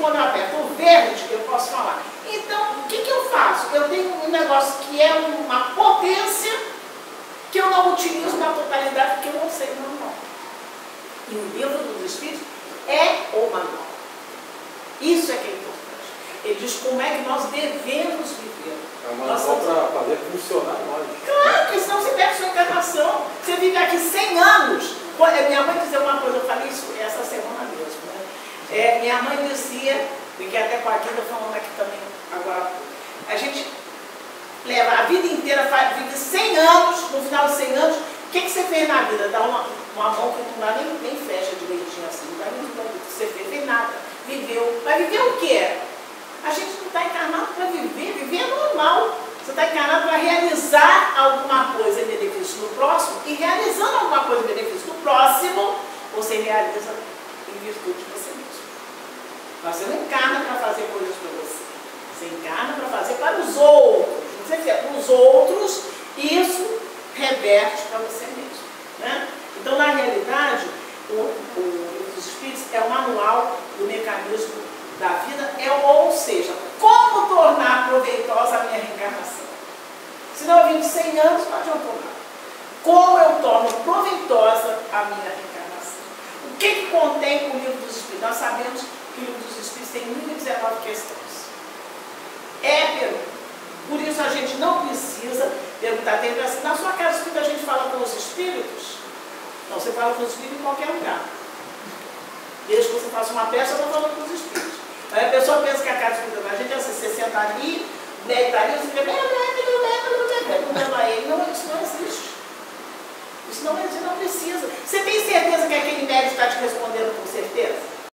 quando eu aperto o verde, eu posso falar. Então, o que eu faço? Eu tenho um negócio que é uma potência que eu não utilizo na totalidade, porque eu não sei o manual. E o livro dos Espíritos é o manual. Isso é que é importante. Ele diz como é que nós devemos viver. É uma manual para fazer funcionar nós. Claro, porque senão você perde sua encarnação. Você vive aqui 100 anos. Minha mãe dizia uma coisa, eu falei isso essa semana mesmo. Né? Minha mãe dizia, porque até com a Guida falando aqui também agora, a gente leva a vida inteira, vive 100 anos, no final de 100 anos, o que você fez na vida? Dá uma mão que não dá nem fecha direitinho assim, não dá nem tudo que você fez nada. Viveu. Vai viver o quê? A gente não está encarnado para viver, viver é normal. Você está encarnado para realizar alguma coisa em benefício do próximo, e realizando alguma coisa em benefício do próximo, você realiza em virtude de você mesmo. Você não encarna para fazer coisas para você. Você encarna para fazer para os outros. Você fizer para os outros, isso reverte para você mesmo. Né? Então, na realidade, o Livro dos Espíritos é o manual do mecanismo da vida, ou seja, como tornar proveitosa a minha reencarnação. Se não eu vim de 100 anos, não adiantou nada. Como eu torno proveitosa a minha reencarnação? O que contém o Livro dos Espíritos? Nós sabemos que o Livro dos Espíritos tem 1019 questões. Pergunta. Por isso a gente não precisa perguntar. Na sua casa espírita a gente fala com os espíritos? Não, você fala com os espíritos em qualquer lugar. Desde que você faça uma peça, eu estou falando com os espíritos. Aí a pessoa pensa que a casa espírita da gente é assim, você senta ali, deita ali, você fica perguntando a ele. Não, isso não existe. Isso não existe, não precisa. Você tem certeza que aquele médico está te respondendo com certeza?